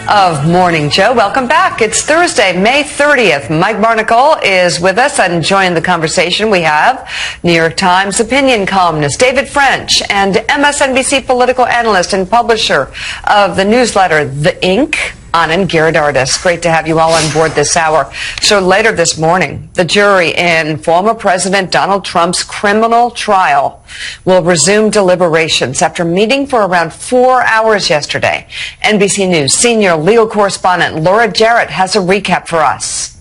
of Morning Joe. Welcome back. It's Thursday, May 30th. Mike Barnacle is with us and joining the conversation. We have New York Times opinion columnist David French and MSNBC political analyst and publisher of the newsletter, Inc Anan Gad Aris. Great to have you all on board this hour. So later this morning, the jury in former President Donald Trump's criminal trial will resume deliberations after meeting for around 4 hours yesterday. NBC News senior legal correspondent Laura Jarrett has a recap for us.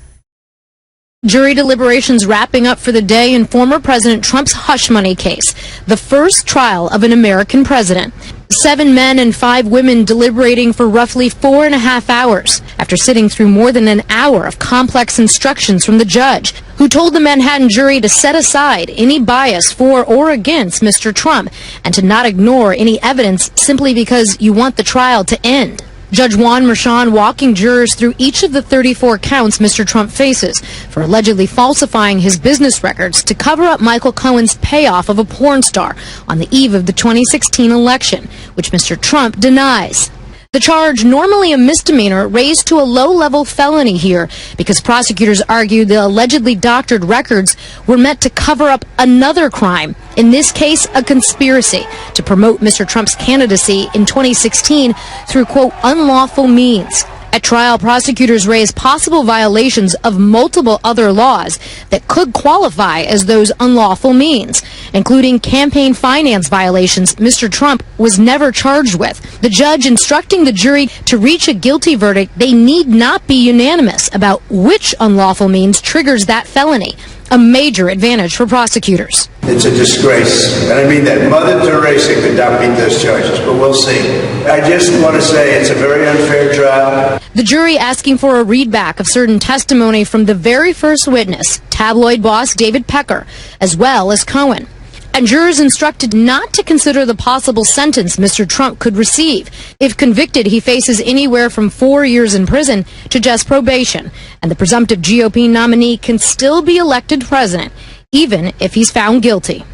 Jury deliberations wrapping up for the day in former President Trump's hush money case, the first trial of an American president. 7 men and 5 women deliberating for roughly 4.5 hours after sitting through more than an hour of complex instructions from the judge, who told the Manhattan jury to set aside any bias for or against Mr. Trump and to not ignore any evidence simply because you want the trial to end. Judge Juan Maran walking jurors through each of the 34 counts Mr. Trump faces for allegedly falsifying his business records to cover up Michael Cohen's payoff of a porn star on the eve of the 2016 election, which Mr. Trump denies. The charge, normally a misdemeanor, raised to a low-level felony here because prosecutors argue the allegedly doctored records were meant to cover up another crime, in this case a conspiracy to promote Mr. Trump's candidacy in 2016 through, quote, unlawful means. At trial, prosecutors raised possible violations of multiple other laws that could qualify as those unlawful means, including campaign finance violations Mr. Trump was never charged with. The judge instructing the jury to reach a guilty verdict, they need not be unanimous about which unlawful means triggers that felony, a major advantage for prosecutors. It's a disgrace, and I mean that. Mother Teresa could not beat those charges, but we'll see. I just want to say it's a very unfair trial. The jury asking for a readback of certain testimony from the very first witness, tabloid boss David Pecker, as well as Cohen. And jurors instructed not to consider the possible sentence Mr. Trump could receive. If convicted, he faces anywhere from 4 years in prison to just probation. And the presumptive GOP nominee can still be elected president, even if he's found guilty.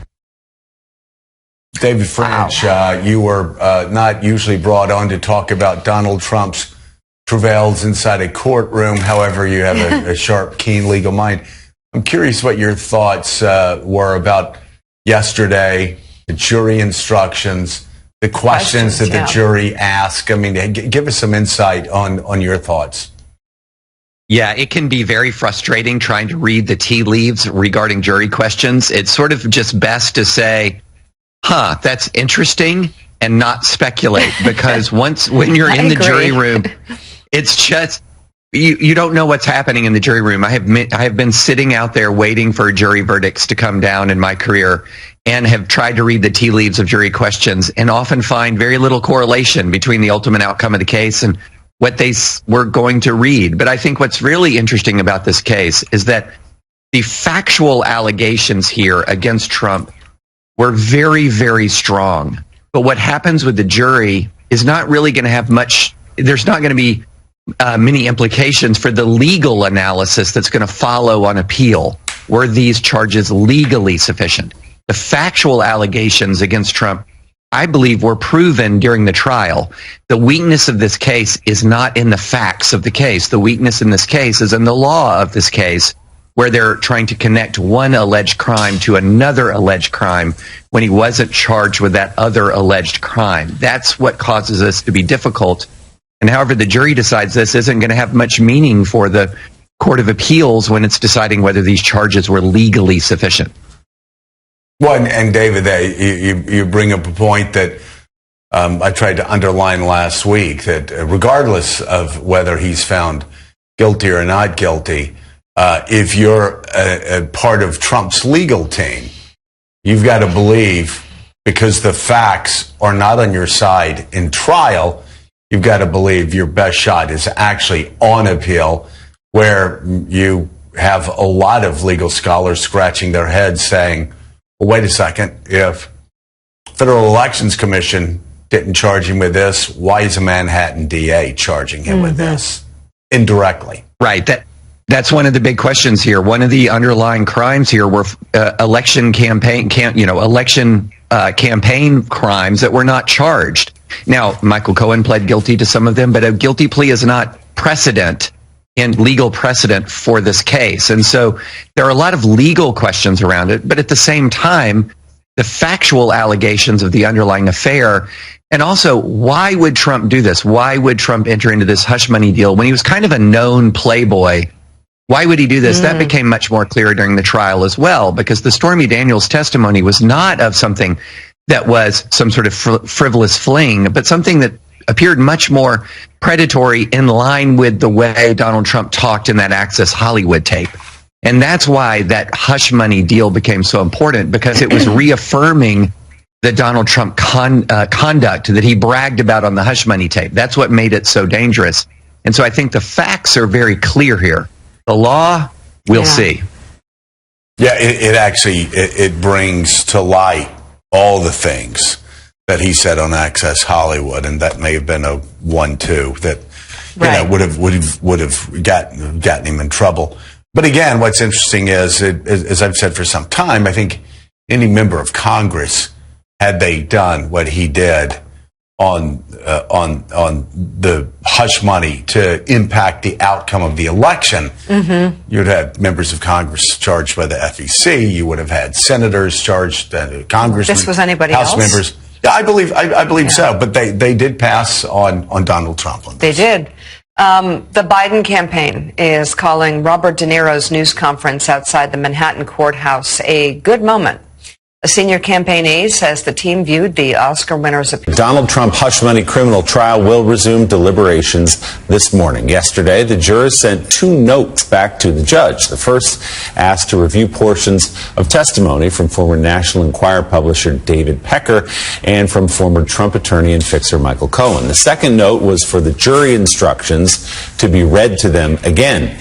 David French, you were not usually brought on to talk about Donald Trump's travails inside a courtroom. However, you have a sharp, keen legal mind. I'm curious what your thoughts were about yesterday, the jury instructions, the questions that the jury asked. I mean, give us some insight on your thoughts. Yeah, it can be very frustrating trying to read the tea leaves regarding jury questions. It's sort of just best to say, that's interesting, and not speculate, because when you're in the jury room, it's just, you don't know what's happening in the jury room. I have been sitting out there waiting for jury verdicts to come down in my career, and have tried to read the tea leaves of jury questions and often find very little correlation between the ultimate outcome of the case and what they were going to read. But I think what's really interesting about this case is that the factual allegations here against Trump were very, very strong. But what happens with the jury is not really going to have much, there's not going to be many implications for the legal analysis that's going to follow on appeal. Were these charges legally sufficient? The factual allegations against Trump, I believe, were proven during the trial. The weakness of this case is not in the facts of the case. The weakness in this case is in the law of this case, where they're trying to connect one alleged crime to another alleged crime when he wasn't charged with that other alleged crime. That's what causes this to be difficult. And however the jury decides, this isn't going to have much meaning for the Court of Appeals when it's deciding whether these charges were legally sufficient. Well, and David, you bring up a point that I tried to underline last week, that regardless of whether he's found guilty or not guilty, if you're a part of Trump's legal team, you've got to believe, because the facts are not on your side in trial, you've got to believe your best shot is actually on appeal, where you have a lot of legal scholars scratching their heads saying, well, wait a second, if Federal Elections Commission didn't charge him with this, why is a Manhattan DA charging him with this indirectly? Right. That's one of the big questions here. One of the underlying crimes here were election campaign crimes that were not charged. Now, Michael Cohen pled guilty to some of them, but a guilty plea is not precedent in legal precedent for this case. And so there are a lot of legal questions around it, but at the same time, the factual allegations of the underlying affair, and also why would Trump do this? Why would Trump enter into this hush money deal when he was kind of a known playboy? Why would he do this? That became much more clear during the trial as well, because the Stormy Daniels testimony was not of something that was some sort of frivolous fling, but something that appeared much more predatory, in line with the way Donald Trump talked in that Access Hollywood tape. And that's why that hush money deal became so important, because it was reaffirming the Donald Trump conduct that he bragged about on the hush money tape. That's what made it so dangerous. And so I think the facts are very clear here. The law, we'll see. Yeah, it actually brings to light all the things that he said on Access Hollywood, and that may have been a 1-2 that would have gotten him in trouble. But again, what's interesting is, as I've said for some time, I think any member of Congress, had they done what he did on the hush money to impact the outcome of the election, you'd have members of Congress charged by the FEC. You would have had senators charged, congressmen. This was anybody House else? members. Yeah, I believe so. But they did pass on Donald Trump. On this. They did. The Biden campaign is calling Robert De Niro's news conference outside the Manhattan courthouse a good moment. A senior campaign aide says the team viewed the Oscar winner's appeal. Donald Trump hush money criminal trial will resume deliberations this morning. Yesterday, the jurors sent 2 notes back to the judge. The first asked to review portions of testimony from former National Enquirer publisher David Pecker and from former Trump attorney and fixer Michael Cohen. The second note was for the jury instructions to be read to them again.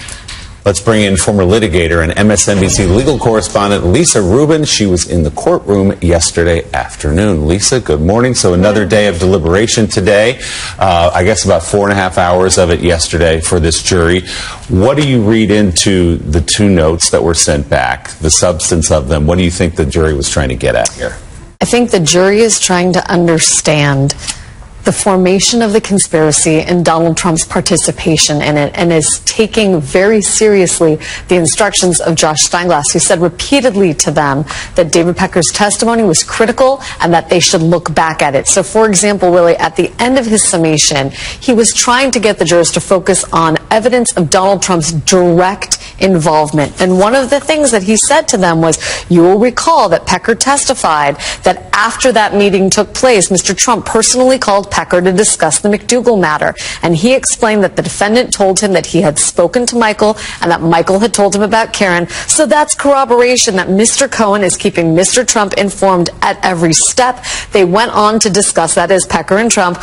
Let's bring in former litigator and MSNBC legal correspondent Lisa Rubin. She was in the courtroom yesterday afternoon. Lisa, good morning. So another day of deliberation today. I guess about 4.5 hours of it yesterday for this jury. What do you read into the 2 notes that were sent back, the substance of them? What do you think the jury was trying to get at here? I think the jury is trying to understand the formation of the conspiracy and Donald Trump's participation in it, and is taking very seriously the instructions of Josh Steinglass, who said repeatedly to them that David Pecker's testimony was critical and that they should look back at it. So, for example, really at the end of his summation, he was trying to get the jurors to focus on evidence of Donald Trump's direct involvement. And one of the things that he said to them was, you will recall that Pecker testified that after that meeting took place, Mr. Trump personally called Pecker to discuss the McDougal matter. And he explained that the defendant told him that he had spoken to Michael and that Michael had told him about Karen. So that's corroboration that Mr. Cohen is keeping Mr. Trump informed at every step. They went on to discuss, that is, Pecker and Trump,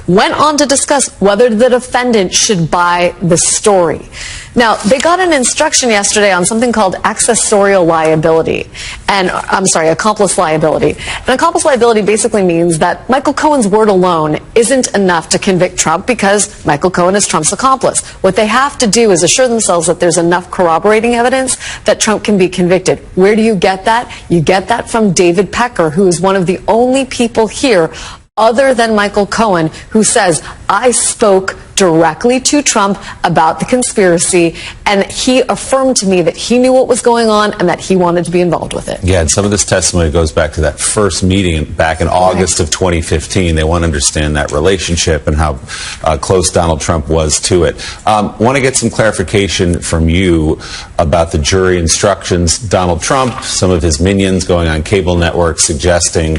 went on to discuss whether the defendant should buy the story. Now, they got an instruction yesterday on something called accessorial liability, and accomplice liability. And accomplice liability basically means that Michael Cohen's word alone isn't enough to convict Trump because Michael Cohen is Trump's accomplice. What they have to do is assure themselves that there's enough corroborating evidence that Trump can be convicted. Where do you get that? You get that from David Pecker, who is one of the only people here other than Michael Cohen who says, I spoke directly to Trump about the conspiracy, and he affirmed to me that he knew what was going on and that he wanted to be involved with it. Yeah, and some of this testimony goes back to that first meeting back in August of 2015. They want to understand that relationship and how close Donald Trump was to it. Want to get some clarification from you about the jury instructions. Donald Trump, some of his minions going on cable networks suggesting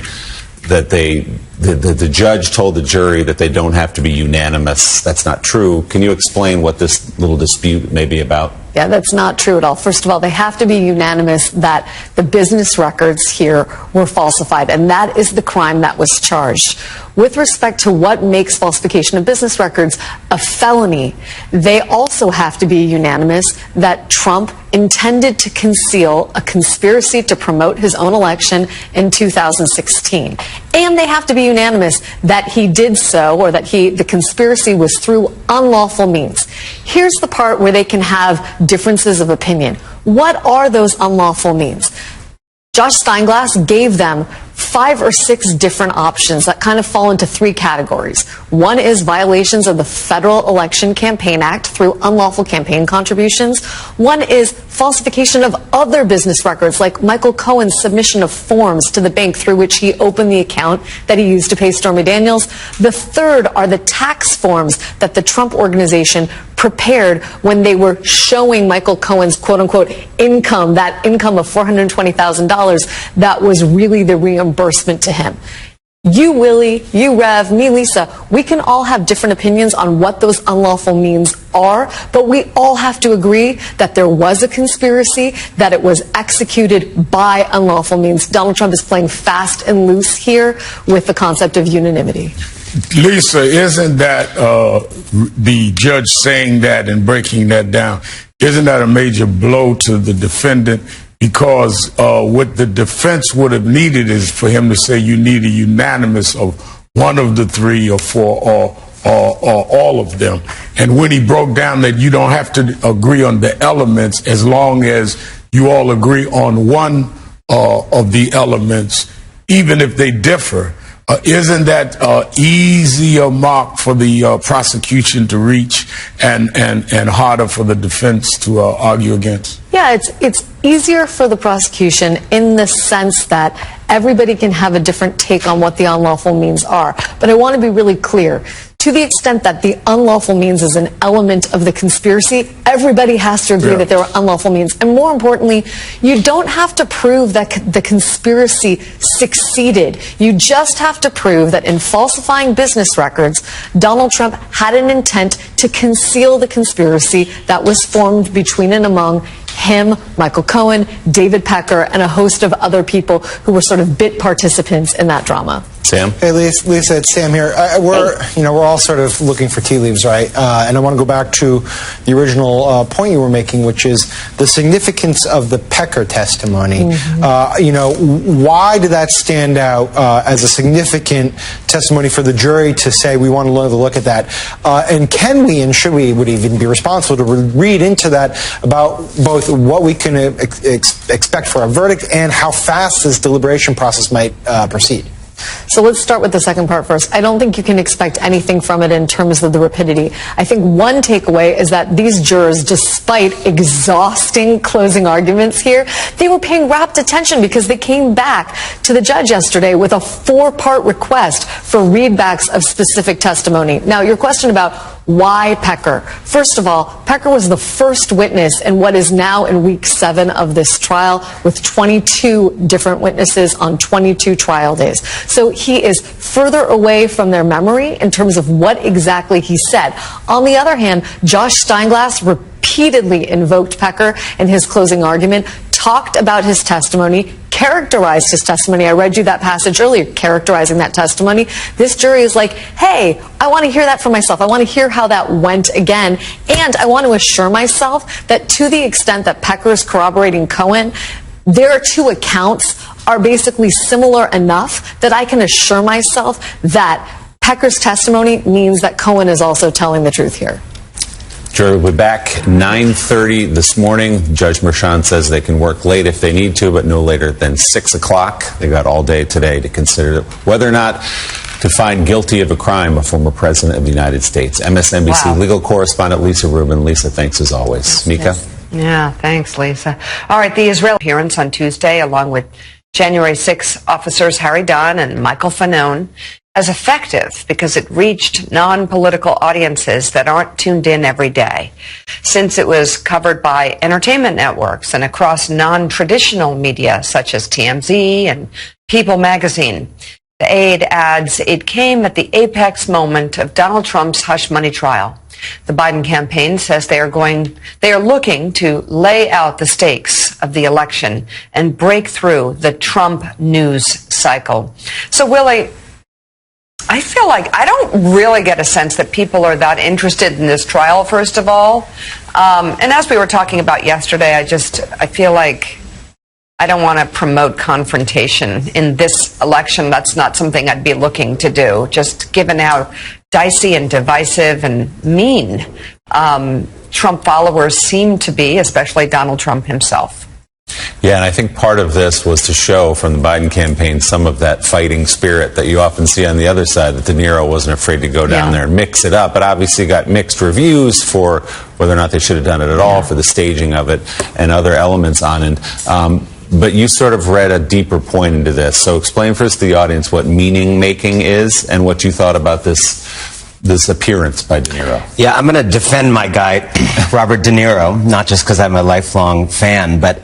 that the judge told the jury that they don't have to be unanimous. That's not true. Can you explain what this little dispute may be about? Yeah, that's not true at all. First of all, they have to be unanimous that the business records here were falsified, and that is the crime that was charged. With respect to what makes falsification of business records a felony, they also have to be unanimous that Trump intended to conceal a conspiracy to promote his own election in 2016. And they have to be unanimous that he did so, or that the conspiracy was through unlawful means. Here's the part where they can have differences of opinion. What are those unlawful means? Josh Steinglass gave them 5 or 6 different options that kind of fall into 3 categories. One is violations of the Federal Election Campaign Act through unlawful campaign contributions. One is falsification of other business records, like Michael Cohen's submission of forms to the bank through which he opened the account that he used to pay Stormy Daniels. The third are the tax forms that the Trump organization prepared when they were showing Michael Cohen's quote-unquote income, that income of $420,000 that was really the reimbursement to him. You, Willie, you, Rev, me, Lisa, we can all have different opinions on what those unlawful means are, but we all have to agree that there was a conspiracy, that it was executed by unlawful means. Donald Trump is playing fast and loose here with the concept of unanimity. Lisa, isn't that the judge saying that and breaking that down, isn't that a major blow to the defendant? Because what the defense would have needed is for him to say you need a unanimous of one of the 3 or 4 or all of them. And when he broke down that you don't have to agree on the elements as long as you all agree on one of the elements, even if they differ, isn't that easier mark for the prosecution to reach and harder for the defense to argue against? Yeah, it's easier for the prosecution in the sense that everybody can have a different take on what the unlawful means are. But I want to be really clear. To the extent that the unlawful means is an element of the conspiracy, everybody has to agree that there were unlawful means. And more importantly, you don't have to prove that the conspiracy succeeded. You just have to prove that in falsifying business records, Donald Trump had an intent to conceal the conspiracy that was formed between and among him, Michael Cohen, David Pecker, and a host of other people who were sort of bit participants in that drama. Sam? Hey, Lisa, it's Sam here. We're all sort of looking for tea leaves, right? And I want to go back to the original point you were making, which is the significance of the Pecker testimony. Why did that stand out as a significant testimony for the jury to say we want to look at that? And can we and should we would even be responsible to read into that about both what we can expect for a verdict and how fast this deliberation process might proceed? So let's start with the second part first. I don't think you can expect anything from it in terms of the rapidity. I think one takeaway is that these jurors, despite exhausting closing arguments here, they were paying rapt attention because they came back to the judge yesterday with a 4-part request for readbacks of specific testimony. Now, your question about why Pecker? First of all, Pecker was the first witness in what is now in week 7 of this trial with 22 different witnesses on 22 trial days. So he is further away from their memory in terms of what exactly he said. On the other hand, Josh Steinglass repeatedly invoked Pecker in his closing argument, talked about his testimony, characterized his testimony. I read you that passage earlier, characterizing that testimony. This jury is like, hey, I want to hear that for myself. I want to hear how that went again. And I want to assure myself that to the extent that Pecker is corroborating Cohen, their 2 accounts are basically similar enough that I can assure myself that Pecker's testimony means that Cohen is also telling the truth here. Jury will be back 9:30 this morning. Judge Merchan says they can work late if they need to, but no later than 6 o'clock. They've got all day today to consider whether or not to find guilty of a crime a former president of the United States. MSNBC legal correspondent Lisa Rubin. Lisa, thanks as always. Mika? Yes. Yeah, thanks, Lisa. All right, the Israeli appearance on Tuesday, along with January 6 officers Harry Dunn and Michael Fanone, as effective because it reached non-political audiences that aren't tuned in every day. Since it was covered by entertainment networks and across non-traditional media such as TMZ and People magazine, the aide adds it came at the apex moment of Donald Trump's hush money trial. The Biden campaign says they are looking to lay out the stakes of the election and break through the Trump news cycle. So, Willie, I feel like I don't really get a sense that people are that interested in this trial, first of all. And as we were talking about yesterday, I feel like I don't want to promote confrontation in this election. That's not something I'd be looking to do, just given how dicey and divisive and mean Trump followers seem to be, especially Donald Trump himself. Yeah, and I think part of this was to show from the Biden campaign some of that fighting spirit that you often see on the other side, that De Niro wasn't afraid to go down there and mix it up, but obviously got mixed reviews for whether or not they should have done it at all, for the staging of it and other elements on it. But you sort of read a deeper point into this. So explain first to the audience what meaning making is and what you thought about this appearance by De Niro. Yeah, I'm going to defend my guy, Robert De Niro, not just because I'm a lifelong fan, but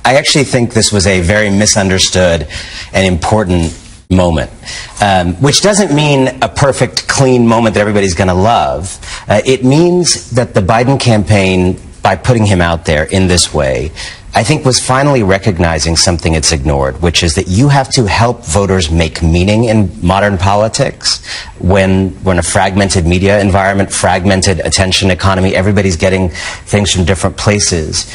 I actually think this was a very misunderstood and important moment, which doesn't mean a perfect, clean moment that everybody's going to love. It means that the Biden campaign, by putting him out there in this way, I think was finally recognizing something it's ignored, which is that you have to help voters make meaning in modern politics when we're in a fragmented media environment, fragmented attention economy, everybody's getting things from different places.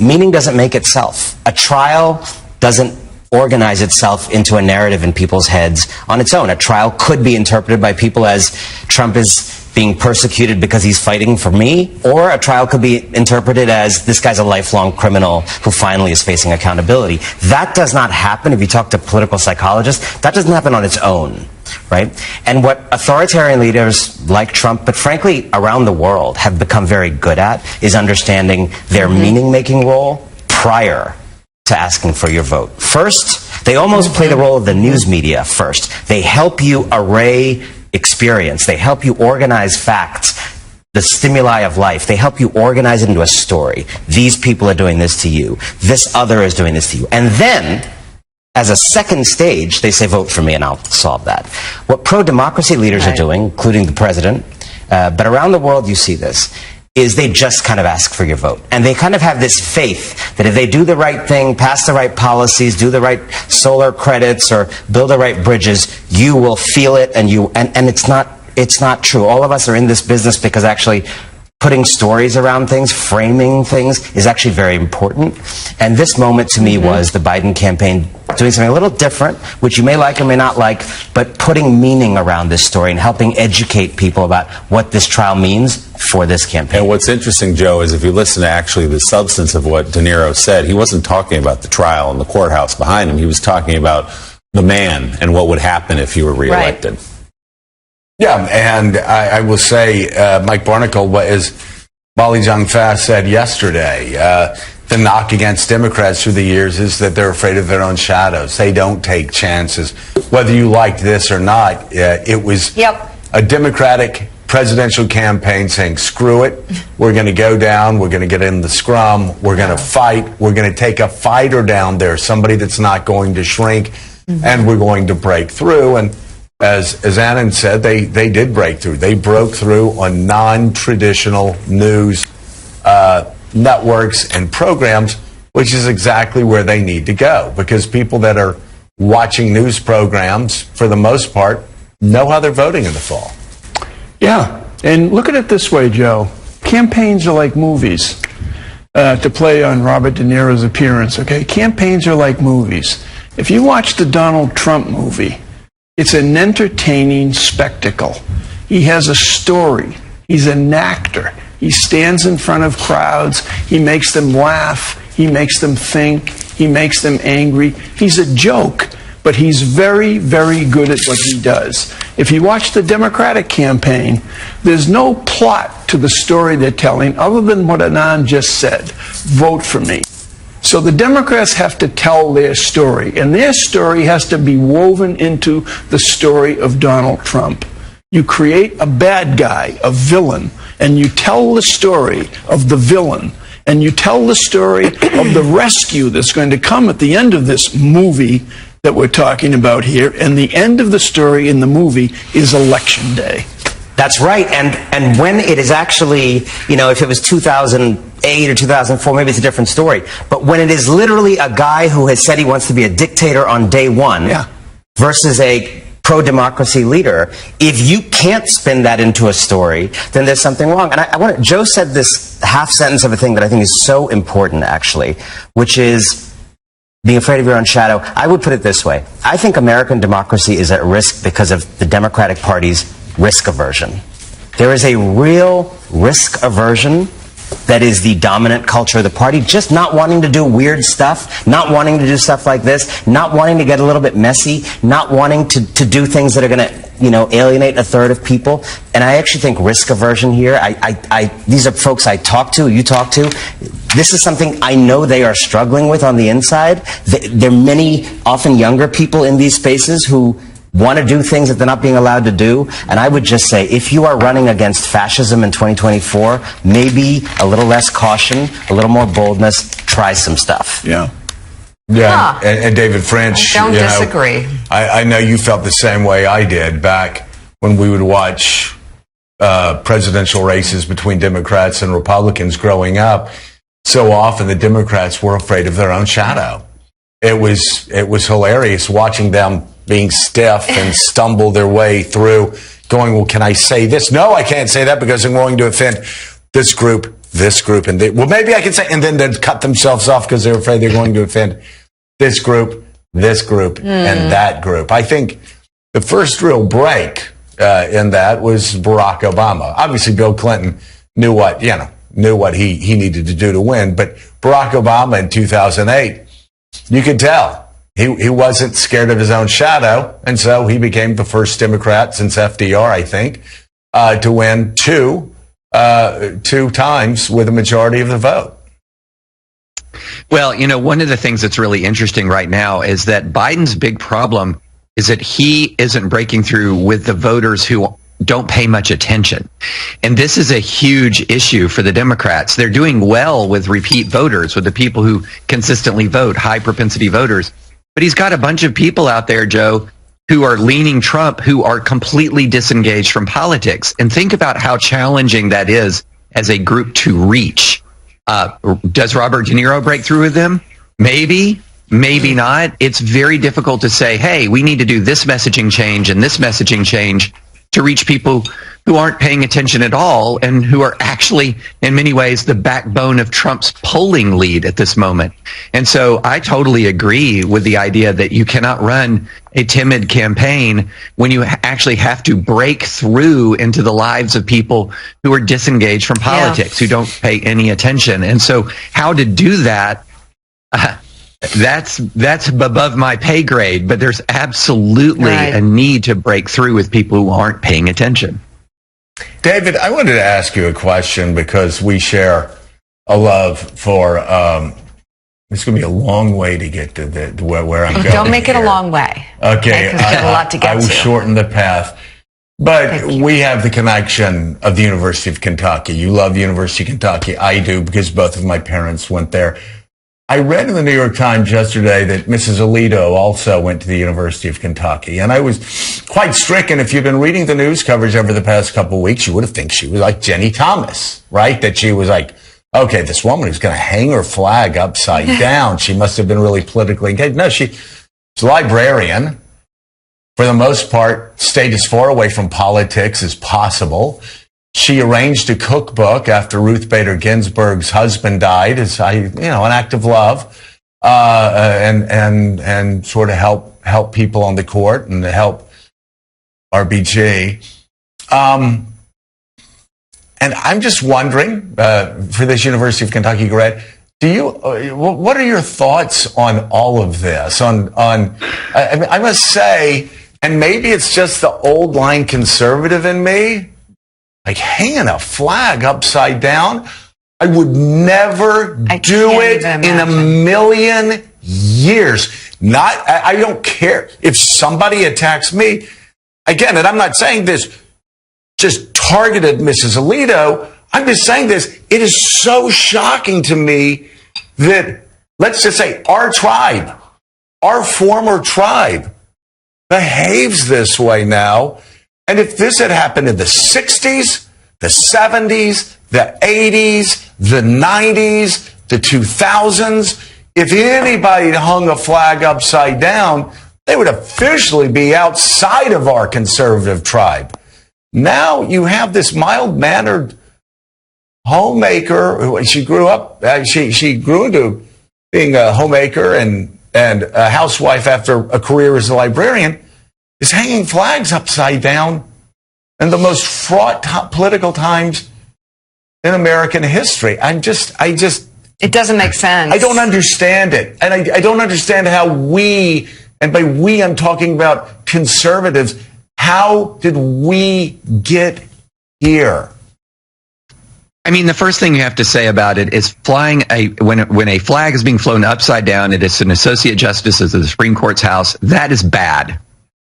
Meaning doesn't make itself. A trial doesn't organize itself into a narrative in people's heads on its own. A trial could be interpreted by people as Trump is being persecuted because he's fighting for me, or a trial could be interpreted as this guy's a lifelong criminal who finally is facing accountability. That does not happen. If you talk to political psychologists, that doesn't happen on its own, right? And what authoritarian leaders like Trump, but frankly around the world, have become very good at is understanding their meaning-making role prior to asking for your vote. First, they almost play the role of the news media first. They help you array experience. They help you organize facts, the stimuli of life. They help you organize it into a story. These people are doing this to you. This other is doing this to you. And then, as a second stage, they say, vote for me and I'll solve that. What pro-democracy leaders are doing, including the president, but around the world you see this, is they just kind of ask for your vote. And they kind of have this faith that if they do the right thing, pass the right policies, do the right solar credits, or build the right bridges, you will feel it, and it's not true. All of us are in this business because actually putting stories around things, framing things, is actually very important. And this moment to me was the Biden campaign doing something a little different, which you may like or may not like, but putting meaning around this story and helping educate people about what this trial means for this campaign. And what's interesting, Joe, is if you listen to actually the substance of what De Niro said, he wasn't talking about the trial and the courthouse behind him. He was talking about the man and what would happen if he were reelected. Right. Yeah, and I will say, Mike Barnacle, as Molly Jong-Fa said yesterday, the knock against Democrats through the years is that they're afraid of their own shadows. They don't take chances. Whether you liked this or not, it was a Democratic presidential campaign saying, screw it, we're going to go down, we're going to get in the scrum, we're going to fight, we're going to take a fighter down there, somebody that's not going to shrink, and we're going to break through. And as Anan said, they did break through. They broke through on non-traditional news networks and programs, which is exactly where they need to go, because people that are watching news programs, for the most part, know how they're voting in the fall. Yeah, and look at it this way, Joe. Campaigns are like movies, to play on Robert De Niro's appearance, okay? Campaigns are like movies. If you watch the Donald Trump movie, it's an entertaining spectacle. He has a story. He's an actor. He stands in front of crowds. He makes them laugh. He makes them think. He makes them angry. He's a joke, but he's very, very good at what he does. If you watch the Democratic campaign, there's no plot to the story they're telling other than what Anan just said. Vote for me. So the Democrats have to tell their story, and their story has to be woven into the story of Donald Trump. You create a bad guy, a villain, and you tell the story of the villain, and you tell the story of the rescue that's going to come at the end of this movie that we're talking about here, and the end of the story in the movie is Election Day. That's right, and when it is actually, you know, if it was 2008 or 2004, maybe it's a different story. But when it is literally a guy who has said he wants to be a dictator on day one versus a pro-democracy leader, if you can't spin that into a story, then there's something wrong. And Joe said this half sentence of a thing that I think is so important, actually, which is being afraid of your own shadow. I would put it this way. I think American democracy is at risk because of the Democratic Party's risk aversion. There is a real risk aversion that is the dominant culture of the party, just not wanting to do weird stuff, not wanting to do stuff like this, not wanting to get a little bit messy, not wanting to do things that are going to, alienate a third of people. And I actually think risk aversion here, these are folks I talk to, you talk to. This is something I know they are struggling with on the inside. There are many, often younger people in these spaces who want to do things that they're not being allowed to do. And I would just say, if you are running against fascism in 2024, maybe a little less caution, a little more boldness, try some stuff. Yeah. Yeah, and David French. I don't disagree. I know you felt the same way I did back when we would watch presidential races between Democrats and Republicans growing up. So often the Democrats were afraid of their own shadow. It was hilarious watching them being stiff and stumble their way through, going, well, can I say this? No, I can't say that because I'm going to offend this group, and well, maybe I can say, and then they'd cut themselves off because they're afraid they're going to offend this group, and that group. I think the first real break in that was Barack Obama. Obviously, Bill Clinton knew what he needed to do to win, but Barack Obama in 2008, you could tell he wasn't scared of his own shadow, and so he became the first Democrat since FDR, I think, to win two times with a majority of the vote. Well, one of the things that's really interesting right now is that Biden's big problem is that he isn't breaking through with the voters who don't pay much attention. And this is a huge issue for the Democrats. They're doing well with repeat voters, with the people who consistently vote, high propensity voters. But he's got a bunch of people out there, Joe, who are leaning Trump, who are completely disengaged from politics. And think about how challenging that is as a group to reach. Does Robert De Niro break through with them? Maybe, maybe not. It's very difficult to say, hey, we need to do this messaging change and this messaging change to reach people who aren't paying attention at all and who are actually, in many ways, the backbone of Trump's polling lead at this moment. And so I totally agree with the idea that you cannot run a timid campaign when you actually have to break through into the lives of people who are disengaged from politics, who don't pay any attention. And so how to do that, that's above my pay grade, but there's absolutely a need to break through with people who aren't paying attention. David, I wanted to ask you a question because we share a love for, it's going to be a long way to get to where I'm going. Don't make it a long way. Okay. Because we have a lot to get to. I will shorten the path. But we have the connection of the University of Kentucky. You love the University of Kentucky. I do because both of my parents went there. I read in the New York Times yesterday that Mrs. Alito also went to the University of Kentucky. And I was quite stricken. If you've been reading the news coverage over the past couple of weeks, you would have think she was like Jenny Thomas, right? That she was like, okay, this woman is going to hang her flag upside down. She must have been really politically engaged. No, she's a librarian. For the most part, stayed as far away from politics as possible. She arranged a cookbook after Ruth Bader Ginsburg's husband died as an act of love, and sort of help people on the court and help RBG. And I'm just wondering, for this University of Kentucky grad, what are your thoughts on all of this? I must say, and maybe it's just the old line conservative in me, like hanging a flag upside down. I would never do it in a million years. I don't care if somebody attacks me. Again, and I'm not saying this just targeted Mrs. Alito. I'm just saying this. It is so shocking to me that, let's just say, our tribe, our former tribe, behaves this way now. And if this had happened in the 60s, the 70s, the 80s, the 90s, the 2000s, if anybody hung a flag upside down, they would officially be outside of our conservative tribe. Now you have this mild-mannered homemaker. She grew up, she grew into being a homemaker and a housewife after a career as a librarian, is hanging flags upside down in the most fraught political times in American history. I just It doesn't make sense. I don't understand it. And I don't understand how we, and by we I'm talking about conservatives, how did we get here? I mean, the first thing you have to say about it is when a flag is being flown upside down, it is an associate justice of the Supreme Court's house. That is bad.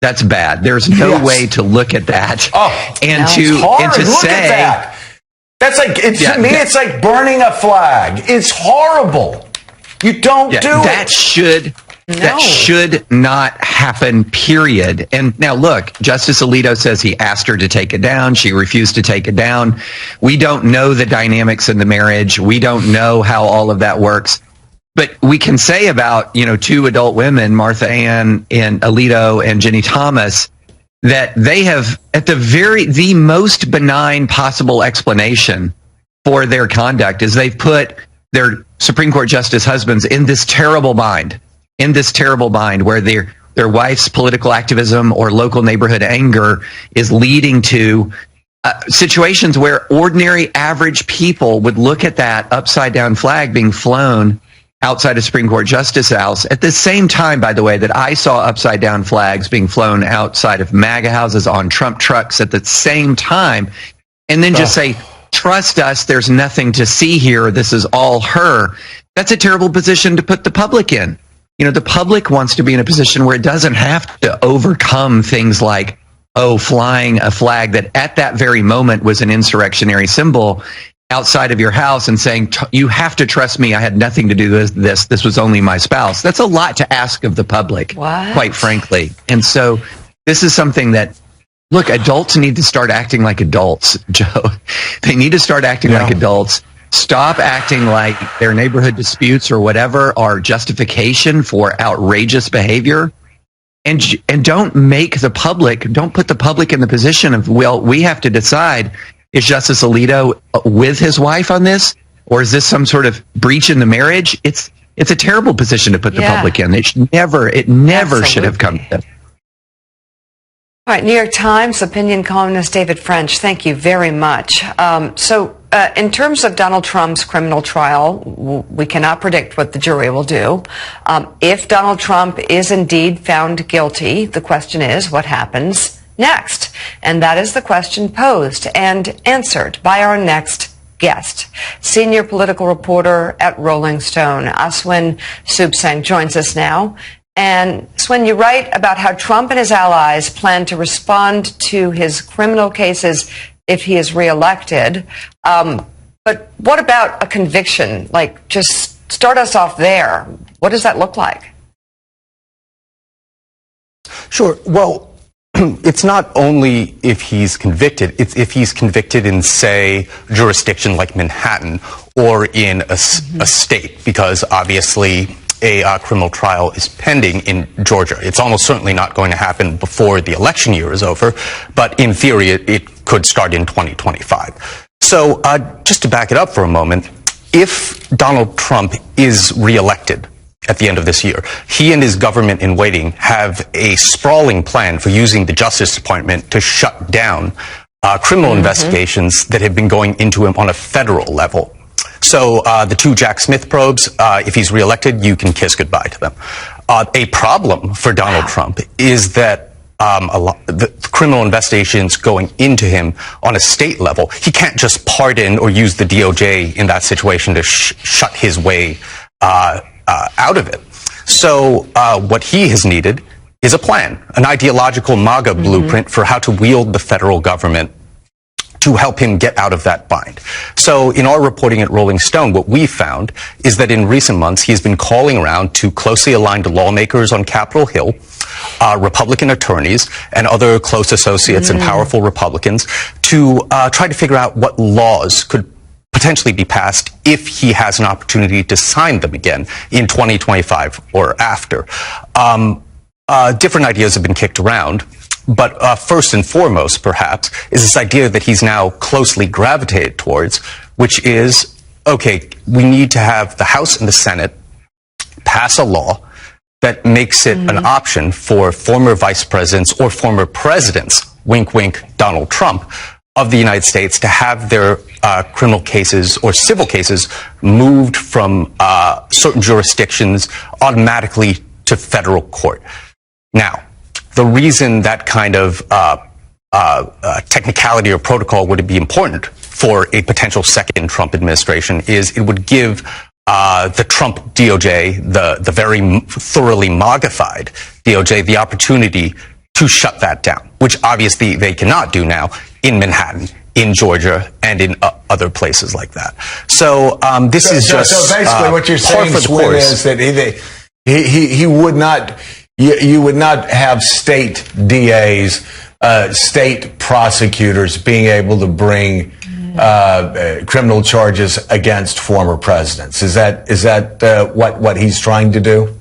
That's bad. There's no way to look at that Look say at that. That's like to me. It's like burning a flag. It's horrible. You don't do that it. That should not happen, period. And now look, Justice Alito says he asked her to take it down. She refused to take it down. We don't know the dynamics in the marriage. We don't know how all of that works. But we can say about, two adult women, Martha Ann and Alito and Jenny Thomas, that they have at the most benign possible explanation for their conduct is they've put their Supreme Court justice husbands in this terrible bind where their wife's political activism or local neighborhood anger is leading to situations where ordinary average people would look at that upside down flag being flown outside a Supreme Court justice house at the same time, by the way, that I saw upside down flags being flown outside of MAGA houses on Trump trucks at the same time, and then just say, trust us, there's nothing to see here, this is all her. That's a terrible position to put the public in. The public wants to be in a position where it doesn't have to overcome things like, flying a flag that at that very moment was an insurrectionary symbol outside of your house and saying, you have to trust me, I had nothing to do with this was only my spouse. That's a lot to ask of the public, quite frankly. And so this is something that, look, adults need to start acting like adults, Joe. They need to start acting like adults. Stop acting like their neighborhood disputes or whatever are justification for outrageous behavior. And don't put the public in the position of, we have to decide, is Justice Alito with his wife on this, or is this some sort of breach in the marriage? It's a terrible position to put the public in. It never should have come to this. All right, New York Times opinion columnist David French, thank you very much. In terms of Donald Trump's criminal trial, we cannot predict what the jury will do. If Donald Trump is indeed found guilty, the question is, what happens next? And that is the question posed and answered by our next guest. Senior political reporter at Rolling Stone, Aswin Subsang, joins us now. And Swin, you write about how Trump and his allies plan to respond to his criminal cases if he is reelected. But what about a conviction? Just start us off there. What does that look like? Sure. Well, it's not only if he's convicted, it's if he's convicted in, say, jurisdiction like Manhattan or in a state, because obviously a criminal trial is pending in Georgia. It's almost certainly not going to happen before the election year is over, but in theory, it could start in 2025. So just to back it up for a moment, if Donald Trump is reelected at the end of this year, he and his government in waiting have a sprawling plan for using the Justice Department to shut down criminal investigations that have been going into him on a federal level. So the two Jack Smith probes, if he's reelected, you can kiss goodbye to them. A problem for Donald Trump is that the criminal investigations going into him on a state level, he can't just pardon or use the DOJ in that situation to shut his way out of it. So what he has needed is a plan, an ideological MAGA blueprint for how to wield the federal government to help him get out of that bind. So in our reporting at Rolling Stone, what we found is that in recent months, he's been calling around to closely aligned lawmakers on Capitol Hill, Republican attorneys, and other close associates and powerful Republicans to try to figure out what laws could potentially be passed if he has an opportunity to sign them again in 2025 or after. Different ideas have been kicked around. But first and foremost, perhaps, is this idea that he's now closely gravitated towards, which is, okay, we need to have the House and the Senate pass a law that makes it an option for former vice presidents or former presidents, wink, wink, Donald Trump, of the United States to have their criminal cases or civil cases moved from certain jurisdictions automatically to federal court. Now, the reason that kind of technicality or protocol would be important for a potential second Trump administration is it would give the Trump DOJ, the very thoroughly MAGA-fied DOJ, the opportunity to shut that down, which obviously they cannot do now in Manhattan, in Georgia, and in other places like that. So this is just so basically what you're saying, par for the Swin, course. is that he would not. You would not have state DAs, state prosecutors being able to bring criminal charges against former presidents. Is that what he's trying to do?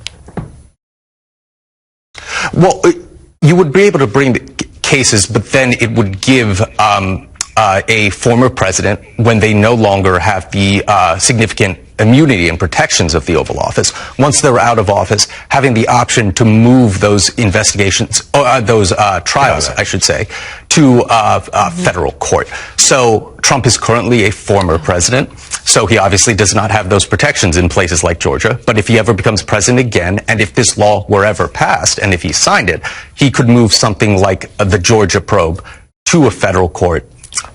Well, you would be able to bring the cases, but then it would give a former president, when they no longer have the significant immunity and protections of the Oval Office, once they're out of office, having the option to move those investigations, or those trials, I should say, to federal court. So Trump is currently a former president, so he obviously does not have those protections in places like Georgia. But if he ever becomes president again, and if this law were ever passed, and if he signed it, he could move something like the Georgia probe to a federal court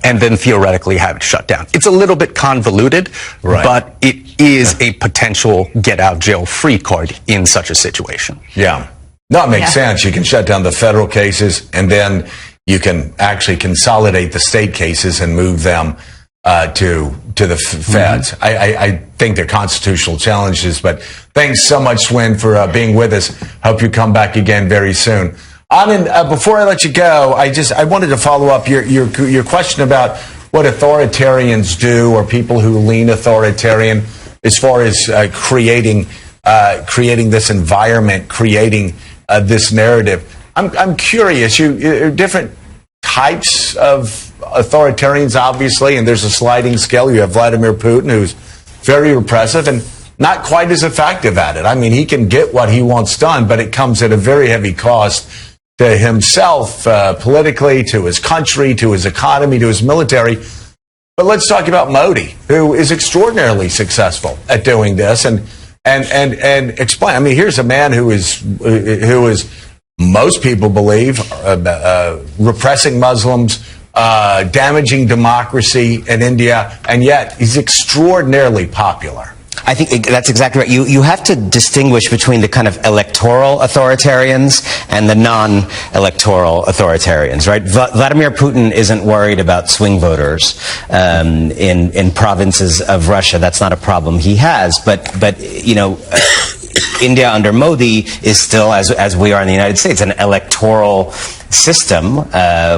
and then theoretically have it shut down. It's a little bit convoluted, but it is a potential get-out-jail-free card in such a situation. Yeah. No, it makes sense. You can shut down the federal cases, and then you can actually consolidate the state cases and move them to the feds. I think they're constitutional challenges, but thanks so much, Swin, for being with us. Hope you come back again very soon. Anand, before I let you go, I wanted to follow up your question about what authoritarians do, or people who lean authoritarian, as far as creating this environment, creating this narrative. I'm curious. Different types of authoritarians, obviously, and there's a sliding scale. You have Vladimir Putin, who's very repressive and not quite as effective at it. I mean, he can get what he wants done, but it comes at a very heavy cost to himself, politically, to his country, to his economy, to his military. But let's talk about Modi, who is extraordinarily successful at doing this, and explain. I mean, here's a man who is most people believe repressing Muslims, damaging democracy in India, and yet he's extraordinarily popular. I think that's exactly right. You have to distinguish between the kind of electoral authoritarians and the non-electoral authoritarians, right? Vladimir Putin isn't worried about swing voters in provinces of Russia. That's not a problem he has. But you know, India under Modi is still, as we are in the United States, an electoral system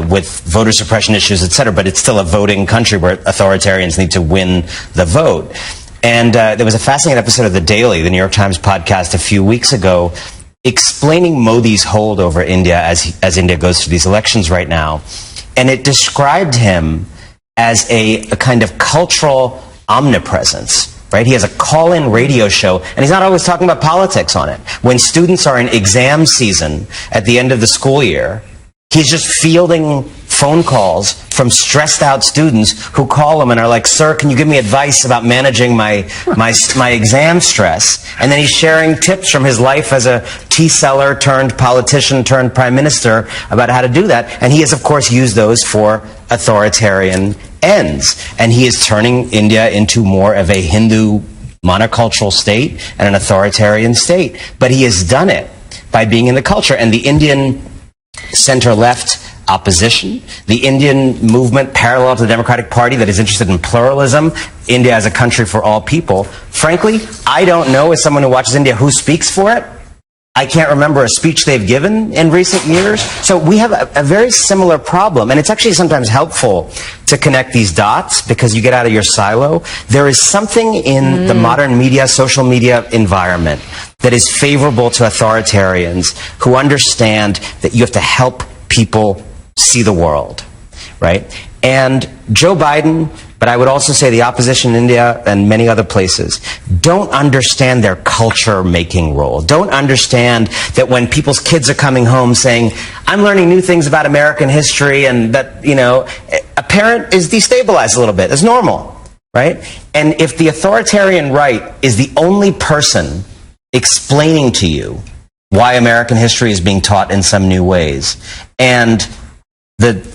with voter suppression issues, et cetera. But it's still a voting country where authoritarians need to win the vote. And there was a fascinating episode of The Daily, the New York Times podcast, a few weeks ago, explaining Modi's hold over India as India goes through these elections right now. And it described him as a kind of cultural omnipresence. Right? He has a call-in radio show, and he's not always talking about politics on it. When students are in exam season at the end of the school year, he's just fielding phone calls from stressed-out students who call him and are like, "Sir, can you give me advice about managing my exam stress?" And then he's sharing tips from his life as a tea seller turned politician turned prime minister about how to do that. And he has, of course, used those for authoritarian ends. And he is turning India into more of a Hindu monocultural state and an authoritarian state. But he has done it by being in the culture. And the Indian center-left opposition, the Indian movement parallel to the Democratic Party that is interested in pluralism, India as a country for all people. Frankly, I don't know, as someone who watches India, who speaks for it. I can't remember a speech they've given in recent years. So we have a very similar problem, and it's actually sometimes helpful to connect these dots because you get out of your silo. There is something in the modern media, social media environment that is favorable to authoritarians who understand that you have to help people see the world, right? And Joe Biden but I would also say the opposition in India and many other places don't understand their culture-making role. Don't understand that when people's kids are coming home saying, I'm learning new things about American history, and that, you know, a parent is destabilized a little bit. It's normal, right? And if the authoritarian right is the only person explaining to you why American history is being taught in some new ways, and the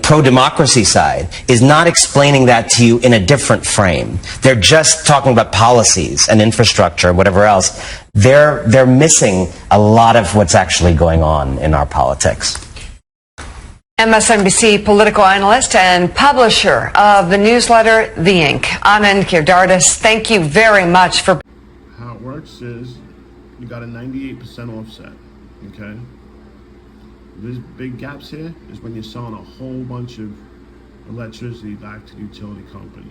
pro-democracy side is not explaining that to you in a different frame. They're just talking about policies and infrastructure and whatever else. They're missing a lot of what's actually going on in our politics. MSNBC political analyst and publisher of the newsletter, The Inc, Anan Gad Aris, thank you very much for... How it works is you got a 98% offset, okay? There's big gaps here is when you're selling a whole bunch of electricity back to the utility company.